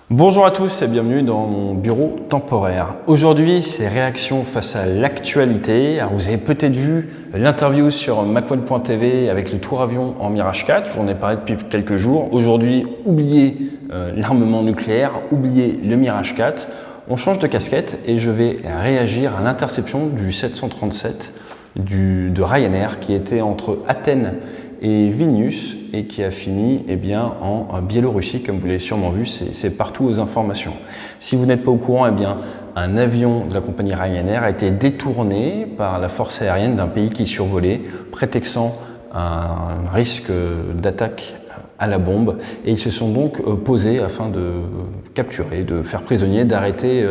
Bonjour à tous et bienvenue dans mon bureau temporaire. Aujourd'hui, c'est réaction face à l'actualité. Alors, vous avez peut-être vu l'interview sur Macone.tv avec le tour avion en Mirage 4. J'en ai parlé depuis quelques jours. Aujourd'hui, oubliez l'armement nucléaire, oubliez le Mirage 4. On change de casquette et je vais réagir à l'interception du 737 de Ryanair qui était entre Athènes et Vilnius et qui a fini en Biélorussie, comme vous l'avez sûrement vu, c'est partout aux informations. Si vous n'êtes pas au courant, un avion de la compagnie Ryanair a été détourné par la force aérienne d'un pays qui survolait, prétextant un risque d'attaque à la bombe, et ils se sont donc posés afin de capturer, de faire prisonnier, d'arrêter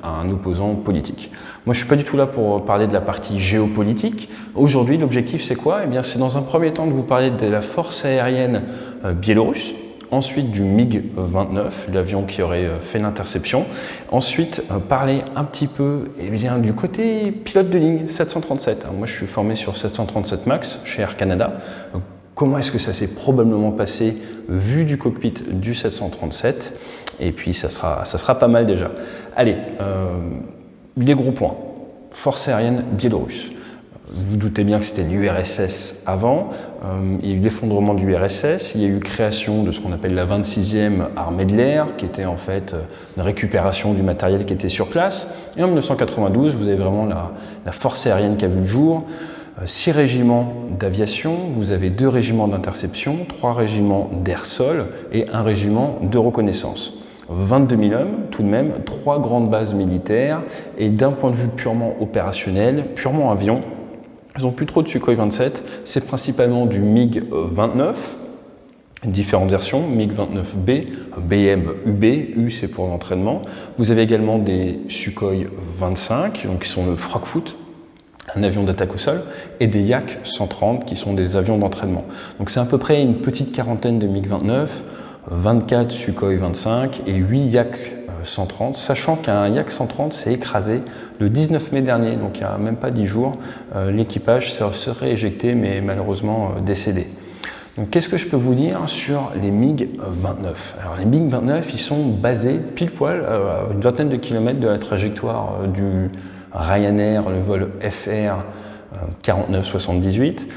un opposant politique. Moi, je ne suis pas du tout là pour parler de la partie géopolitique. Aujourd'hui, l'objectif, c'est quoi? C'est dans un premier temps de vous parler de la force aérienne biélorusse, ensuite du MiG-29, l'avion qui aurait fait l'interception. Ensuite, parler un petit peu du côté pilote de ligne 737. Alors, moi, je suis formé sur 737 MAX chez Air Canada. Comment est-ce que ça s'est probablement passé vu du cockpit du 737? Et puis, ça sera pas mal déjà. Allez, les gros points. Force aérienne biélorusse. Vous vous doutez bien que c'était l'URSS avant. Il y a eu l'effondrement de l'URSS. Il y a eu création de ce qu'on appelle la 26e armée de l'air, qui était en fait une récupération du matériel qui était sur place. Et en 1992, vous avez vraiment la force aérienne qui a vu le jour. 6 régiments d'aviation, vous avez 2 régiments d'interception, 3 régiments d'air-sol et 1 régiment de reconnaissance. 22 000 hommes, tout de même, 3 grandes bases militaires et d'un point de vue purement opérationnel, purement avion, ils n'ont plus trop de Sukhoi 27, c'est principalement du MiG-29, différentes versions, MiG-29B, BM, UB, U c'est pour l'entraînement. Vous avez également des Sukhoi 25, donc qui sont le Frogfoot, un avion d'attaque au sol, et des Yak 130 qui sont des avions d'entraînement. Donc c'est à peu près une petite quarantaine de MiG-29, 24 Sukhoi 25 et 8 Yak 130, sachant qu'un Yak 130 s'est écrasé le 19 mai dernier, donc il n'y a même pas 10 jours, l'équipage serait éjecté mais malheureusement décédé. Donc qu'est-ce que je peux vous dire sur les MiG-29? Alors les MiG-29, ils sont basés pile poil à une vingtaine de kilomètres de la trajectoire du Ryanair, le vol FR 4978,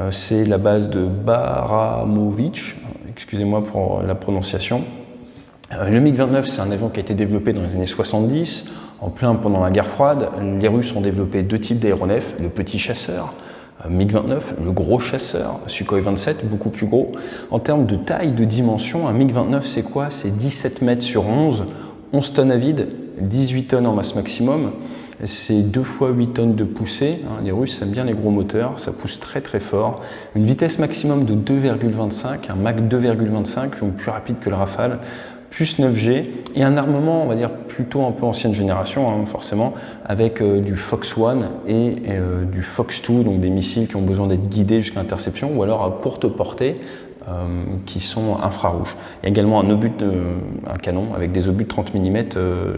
c'est la base de Baramovich, excusez-moi pour la prononciation. Le MiG-29, c'est un avion qui a été développé dans les années 70, en plein pendant la guerre froide. Les Russes ont développé 2 types d'aéronefs, le petit chasseur, MiG-29, le gros chasseur, Sukhoi 27, beaucoup plus gros. En termes de taille, de dimension, un MiG-29, c'est quoi? C'est 17 mètres sur 11, 11 tonnes à vide, 18 tonnes en masse maximum. C'est 2 fois 8 tonnes de poussée. Les Russes aiment bien les gros moteurs, ça pousse très très fort. Une vitesse maximum de 2,25, un Mach 2,25, donc plus rapide que le Rafale, plus 9G, et un armement, on va dire, plutôt un peu ancienne génération, forcément, avec du Fox 1 et du Fox 2, donc des missiles qui ont besoin d'être guidés jusqu'à l'interception, ou alors à courte portée, qui sont infrarouges. Il y a également un canon avec des obus de 30 mm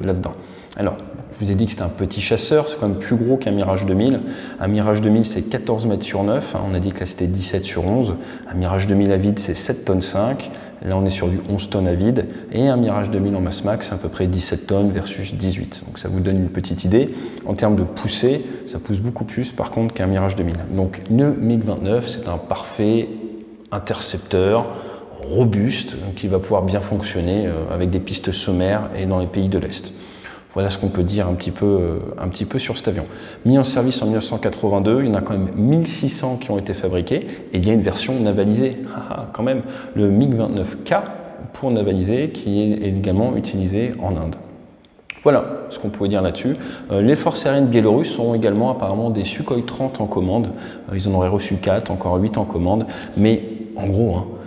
là-dedans. Alors, je vous ai dit que c'était un petit chasseur, c'est quand même plus gros qu'un Mirage 2000. Un Mirage 2000, c'est 14 mètres sur 9, on a dit que là c'était 17 sur 11. Un Mirage 2000 à vide, c'est 7 tonnes 5. Là, on est sur du 11 tonnes à vide. Et un Mirage 2000 en masse max, c'est à peu près 17 tonnes versus 18. Donc ça vous donne une petite idée. En termes de poussée, ça pousse beaucoup plus par contre qu'un Mirage 2000. Donc le MiG-29, c'est un parfait intercepteur robuste qui va pouvoir bien fonctionner avec des pistes sommaires et dans les pays de l'Est. Voilà ce qu'on peut dire un petit peu sur cet avion. Mis en service en 1982, il y en a quand même 1600 qui ont été fabriqués et il y a une version navalisée, quand même, le MiG-29K pour navaliser qui est également utilisé en Inde. Voilà ce qu'on pouvait dire là-dessus. Les forces aériennes biélorusses ont également apparemment des Sukhoi 30 en commande. Ils en auraient reçu 4, encore 8 en commande, mais en gros,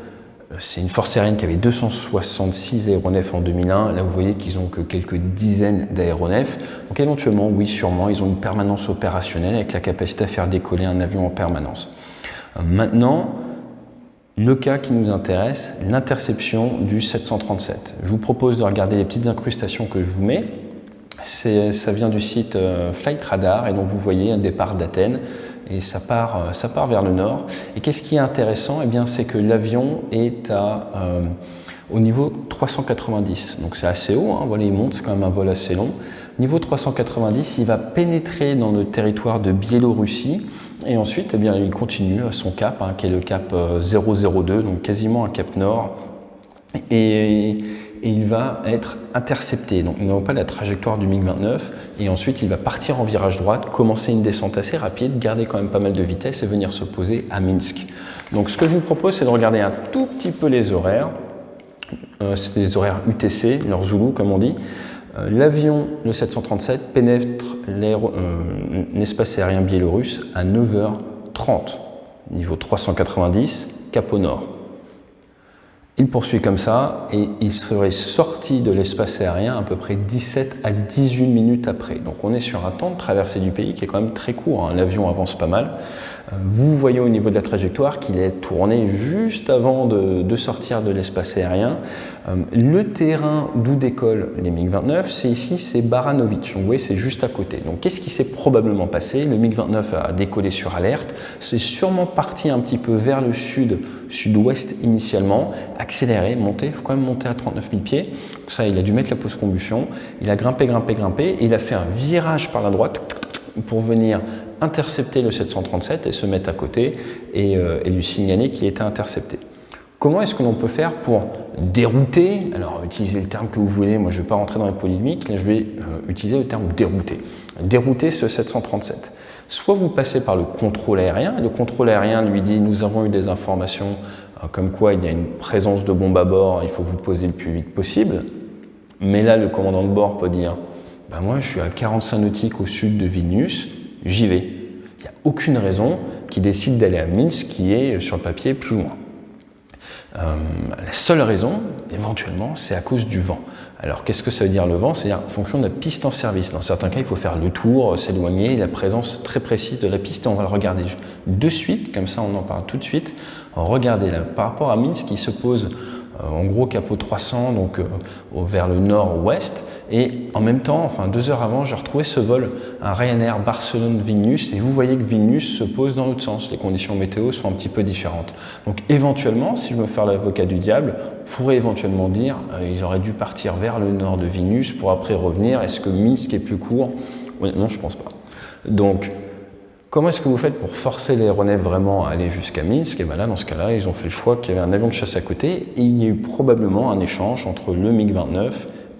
c'est une force aérienne qui avait 266 aéronefs en 2001. Là, vous voyez qu'ils n'ont que quelques dizaines d'aéronefs. Donc éventuellement, oui, sûrement, ils ont une permanence opérationnelle avec la capacité à faire décoller un avion en permanence. Maintenant, le cas qui nous intéresse, l'interception du 737. Je vous propose de regarder les petites incrustations que je vous mets. Ça vient du site Flight Radar et donc vous voyez un départ d'Athènes. Et ça part vers le nord. Et qu'est-ce qui est intéressant? C'est que l'avion est à au niveau 390. Donc c'est assez haut, hein, voilà, il monte, c'est quand même un vol assez long. Niveau 390, il va pénétrer dans le territoire de Biélorussie et ensuite eh bien, il continue à son cap, hein, qui est le cap 002, donc quasiment un cap nord. Et il va être intercepté. Donc nous n'avons pas la trajectoire du MiG-29 et ensuite il va partir en virage droite, commencer une descente assez rapide, garder quand même pas mal de vitesse et venir se poser à Minsk. Donc ce que je vous propose, c'est de regarder un tout petit peu les horaires. C'est des horaires UTC, leur Zulu comme on dit. L'avion, le 737, pénètre l'espace aérien biélorusse à 9h30, niveau 390, cap au nord. Il poursuit comme ça et il serait sorti de l'espace aérien à peu près 17 à 18 minutes après. Donc on est sur un temps de traversée du pays qui est quand même très court, hein. L'avion avance pas mal. Vous voyez au niveau de la trajectoire qu'il est tourné juste avant de sortir de l'espace aérien. Le terrain d'où décollent les MiG-29, c'est ici, c'est Baranovic. Donc vous voyez, c'est juste à côté. Donc qu'est-ce qui s'est probablement passé? Le MiG-29 a décollé sur alerte. C'est sûrement parti un petit peu vers le sud-ouest initialement, accéléré, monté. Il faut quand même monter à 39 000 pieds. Donc ça, il a dû mettre la post-combustion. Il a grimpé, et il a fait un virage par la droite pour venir intercepter le 737 et se mettre à côté et lui signaler qu'il était intercepté. Comment est-ce que l'on peut faire pour dérouter? Alors, utilisez le terme que vous voulez, moi je ne vais pas rentrer dans les polémiques, là je vais utiliser le terme dérouter. Dérouter ce 737. Soit vous passez par le contrôle aérien, le contrôle aérien lui dit nous avons eu des informations comme quoi il y a une présence de bombes à bord, il faut vous poser le plus vite possible. Mais là, le commandant de bord peut dire ben moi je suis à 45 nautiques au sud de Vilnius, j'y vais. Il n'y a aucune raison qu'il décide d'aller à Minsk qui est sur le papier plus loin. La seule raison, éventuellement, c'est à cause du vent. Alors, qu'est-ce que ça veut dire le vent? C'est-à-dire en fonction de la piste en service. Dans certains cas, il faut faire le tour, s'éloigner, la présence très précise de la piste, et on va le regarder de suite, comme ça on en parle tout de suite. Regardez là, par rapport à Minsk, qui se pose en gros capot 300, donc vers le nord-ouest, et en même temps, enfin 2 heures avant, j'ai retrouvé ce vol, un Ryanair Barcelone-Vilnius, et vous voyez que Vilnius se pose dans l'autre sens, les conditions météo sont un petit peu différentes. Donc éventuellement, si je me fais l'avocat du diable, on pourrait éventuellement dire ils auraient dû partir vers le nord de Vilnius pour après revenir. Est-ce que Minsk est plus court? Non, je pense pas. Donc, comment est-ce que vous faites pour forcer l'aéronef vraiment à aller jusqu'à Minsk? Et bien là, dans ce cas-là, ils ont fait le choix qu'il y avait un avion de chasse à côté et il y a eu probablement un échange entre le MiG-29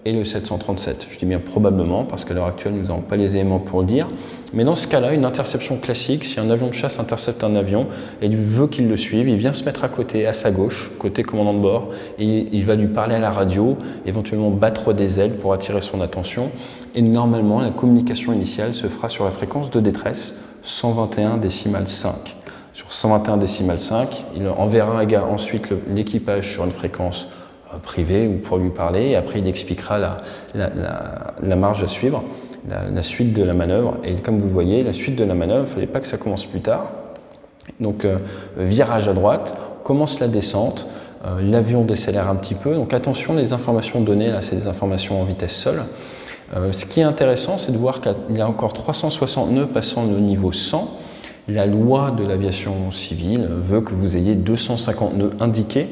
et le 737. Je dis bien probablement parce qu'à l'heure actuelle, nous n'avons pas les éléments pour le dire. Mais dans ce cas-là, une interception classique, si un avion de chasse intercepte un avion et il veut qu'il le suive, il vient se mettre à côté, à sa gauche, côté commandant de bord, et il va lui parler à la radio, éventuellement battre des ailes pour attirer son attention. Et normalement, la communication initiale se fera sur la fréquence de détresse 121,5. Sur 121,5, il enverra ensuite l'équipage sur une fréquence privée ou pour lui parler, et après il expliquera la marge à suivre, la suite de la manœuvre. Et comme vous le voyez, la suite de la manœuvre, il ne fallait pas que ça commence plus tard. Donc virage à droite, commence la descente, l'avion décélère un petit peu. Donc attention, les informations données, là c'est des informations en vitesse seule. Ce qui est intéressant, c'est de voir qu'il y a encore 360 nœuds passant le niveau 100. La loi de l'aviation civile veut que vous ayez 250 nœuds indiqués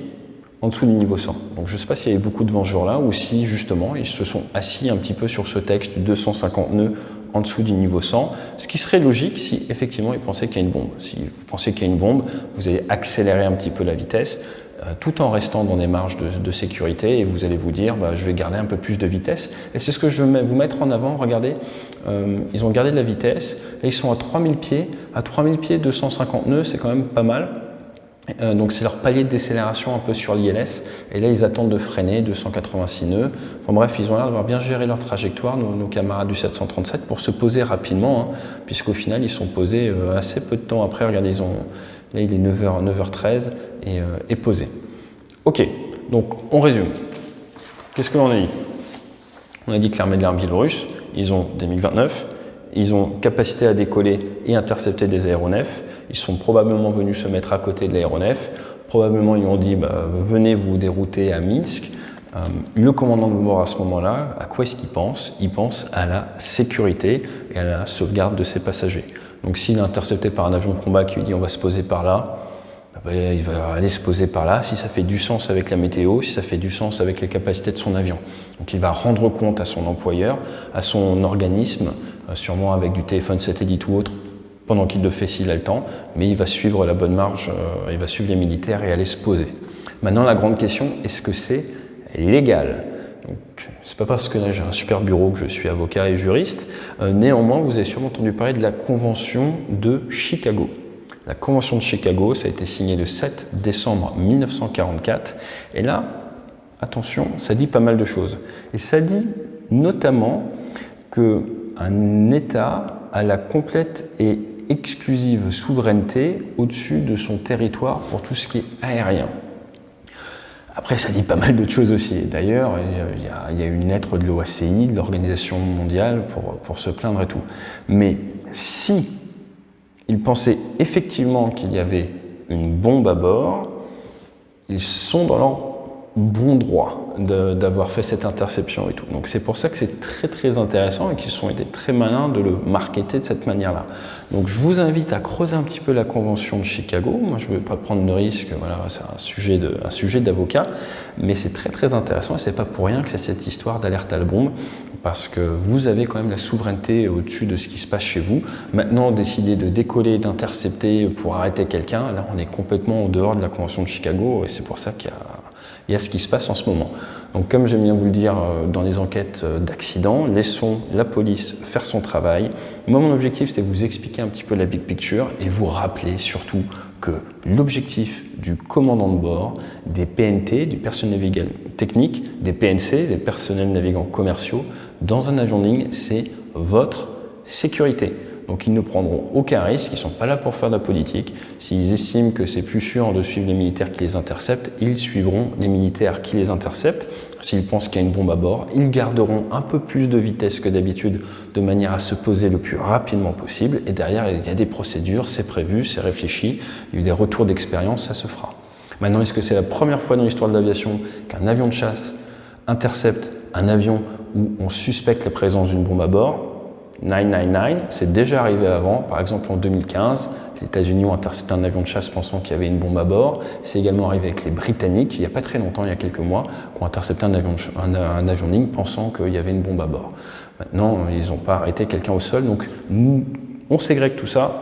en dessous du niveau 100. Donc je ne sais pas s'il y avait beaucoup de vent ce jour-là ou si justement ils se sont assis un petit peu sur ce texte 250 nœuds en dessous du niveau 100, ce qui serait logique si effectivement ils pensaient qu'il y a une bombe. Si vous pensez qu'il y a une bombe, vous allez accélérer un petit peu la vitesse tout en restant dans des marges de sécurité et vous allez vous dire je vais garder un peu plus de vitesse. Et c'est ce que je vais vous mettre en avant. Regardez, ils ont gardé de la vitesse et ils sont à 3000 pieds. À 3000 pieds, 250 nœuds, c'est quand même pas mal. Donc c'est leur palier de décélération un peu sur l'ILS et là ils attendent de freiner 286 nœuds. Enfin bref, ils ont l'air d'avoir bien géré leur trajectoire, nos camarades du 737, pour se poser rapidement, hein, puisqu'au final ils sont posés assez peu de temps après. Regardez, là il est 9h13 et posé. Ok, donc on résume. Qu'est-ce que l'on a dit? On a dit que l'armée de l'air biélorusse, ils ont des MiG-29, ils ont capacité à décoller et intercepter des aéronefs. Ils sont probablement venus se mettre à côté de l'aéronef. Probablement, ils ont dit venez vous dérouter à Minsk. Le commandant de bord, à ce moment-là, à quoi est-ce qu'il pense? Il pense à la sécurité et à la sauvegarde de ses passagers. Donc, s'il est intercepté par un avion de combat qui lui dit on va se poser par là, il va aller se poser par là si ça fait du sens avec la météo, si ça fait du sens avec les capacités de son avion. Donc il va rendre compte à son employeur, à son organisme, sûrement avec du téléphone satellite ou autre, pendant qu'il le fait s'il a le temps, mais il va suivre la bonne marge, il va suivre les militaires et aller se poser. Maintenant la grande question, est-ce que c'est légal? C'est pas parce que là j'ai un super bureau que je suis avocat et juriste, néanmoins vous avez sûrement entendu parler de la Convention de Chicago. La Convention de Chicago, ça a été signé le 7 décembre 1944, et là, attention, ça dit pas mal de choses. Et ça dit notamment qu'un État a la complète et exclusive souveraineté au-dessus de son territoire pour tout ce qui est aérien. Après, ça dit pas mal d'autres choses aussi. D'ailleurs, il y a une lettre de l'OACI, de l'Organisation mondiale, pour se plaindre et tout. Mais si ils pensaient effectivement qu'il y avait une bombe à bord, ils sont dans leur bon droit d'avoir fait cette interception et tout. Donc c'est pour ça que c'est très très intéressant et qu'ils ont été très malins de le marketer de cette manière-là. Donc je vous invite à creuser un petit peu la Convention de Chicago. Moi je ne veux pas prendre de risque, voilà, c'est un sujet d'avocat, mais c'est très très intéressant et c'est pas pour rien que c'est cette histoire d'alerte à la bombe, parce que vous avez quand même la souveraineté au-dessus de ce qui se passe chez vous. Maintenant, décider de décoller, d'intercepter pour arrêter quelqu'un, là on est complètement en dehors de la Convention de Chicago et c'est pour ça qu'il y a ce qui se passe en ce moment. Donc comme j'aime bien vous le dire dans les enquêtes d'accidents, laissons la police faire son travail. Moi mon objectif c'était de vous expliquer un petit peu la big picture et vous rappeler surtout que l'objectif du commandant de bord, des PNT, du personnel navigateur technique, des PNC, des personnels navigants commerciaux, dans un avion de ligne, c'est votre sécurité. Donc ils ne prendront aucun risque, ils ne sont pas là pour faire de la politique. S'ils estiment que c'est plus sûr de suivre les militaires qui les interceptent, ils suivront les militaires qui les interceptent. S'ils pensent qu'il y a une bombe à bord, ils garderont un peu plus de vitesse que d'habitude de manière à se poser le plus rapidement possible. Et derrière, il y a des procédures, c'est prévu, c'est réfléchi, il y a eu des retours d'expérience, ça se fera. Maintenant, est-ce que c'est la première fois dans l'histoire de l'aviation qu'un avion de chasse intercepte un avion où on suspecte la présence d'une bombe à bord? 999, c'est déjà arrivé avant, par exemple en 2015, les États-Unis ont intercepté un avion de chasse pensant qu'il y avait une bombe à bord. C'est également arrivé avec les Britanniques, il n'y a pas très longtemps, il y a quelques mois, qui ont intercepté un avion de ligne pensant qu'il y avait une bombe à bord. Maintenant, ils n'ont pas arrêté quelqu'un au sol, donc nous, on ségrègue tout ça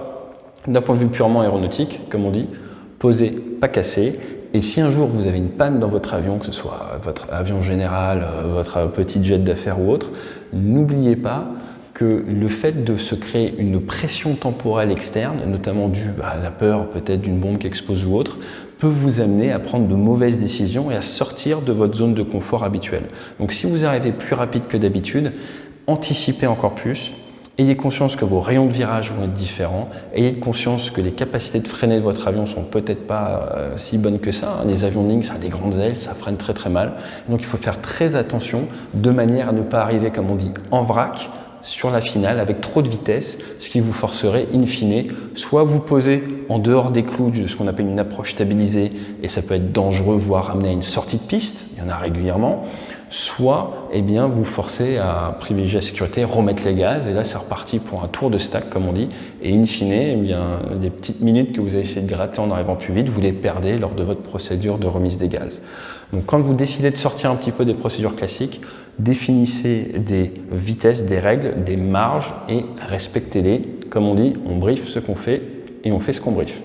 d'un point de vue purement aéronautique, comme on dit, poser, pas casser. Et si un jour vous avez une panne dans votre avion, que ce soit votre avion général, votre petit jet d'affaires ou autre, n'oubliez pas que le fait de se créer une pression temporelle externe, notamment due à la peur peut-être d'une bombe qui explose ou autre, peut vous amener à prendre de mauvaises décisions et à sortir de votre zone de confort habituelle. Donc si vous arrivez plus rapide que d'habitude, anticipez encore plus, ayez conscience que vos rayons de virage vont être différents, ayez conscience que les capacités de freiner de votre avion sont peut-être pas si bonnes que ça. Les avions de ligne, ça a des grandes ailes, ça freine très très mal. Donc il faut faire très attention de manière à ne pas arriver, comme on dit, en vrac, sur la finale avec trop de vitesse, ce qui vous forcerait in fine soit vous poser en dehors des clous de ce qu'on appelle une approche stabilisée et ça peut être dangereux, voire amener à une sortie de piste, il y en a régulièrement, soit vous forcer à privilégier la sécurité, remettre les gaz et là c'est reparti pour un tour de stack comme on dit et in fine, les petites minutes que vous avez essayé de gratter en arrivant plus vite, vous les perdez lors de votre procédure de remise des gaz. Donc quand vous décidez de sortir un petit peu des procédures classiques, définissez des vitesses, des règles, des marges et respectez-les. Comme on dit, on briefe ce qu'on fait et on fait ce qu'on briefe.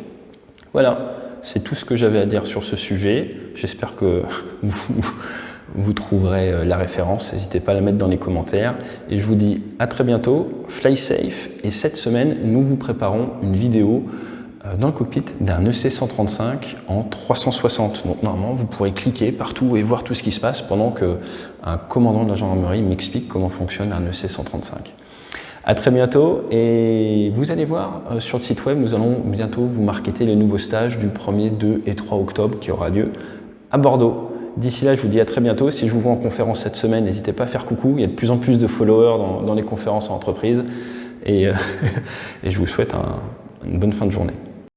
Voilà, c'est tout ce que j'avais à dire sur ce sujet. J'espère que vous trouverez la référence. N'hésitez pas à la mettre dans les commentaires. Et je vous dis à très bientôt. Fly safe. Et cette semaine, nous vous préparons une vidéo dans le cockpit d'un EC135 en 360. Donc normalement, vous pourrez cliquer partout et voir tout ce qui se passe pendant qu'un commandant de la gendarmerie m'explique comment fonctionne un EC135. À très bientôt et vous allez voir sur le site web, nous allons bientôt vous marketer les nouveaux stages du 1er, 2 et 3 octobre qui aura lieu à Bordeaux. D'ici là, je vous dis à très bientôt. Si je vous vois en conférence cette semaine, n'hésitez pas à faire coucou. Il y a de plus en plus de followers dans les conférences en entreprise et je vous souhaite une bonne fin de journée.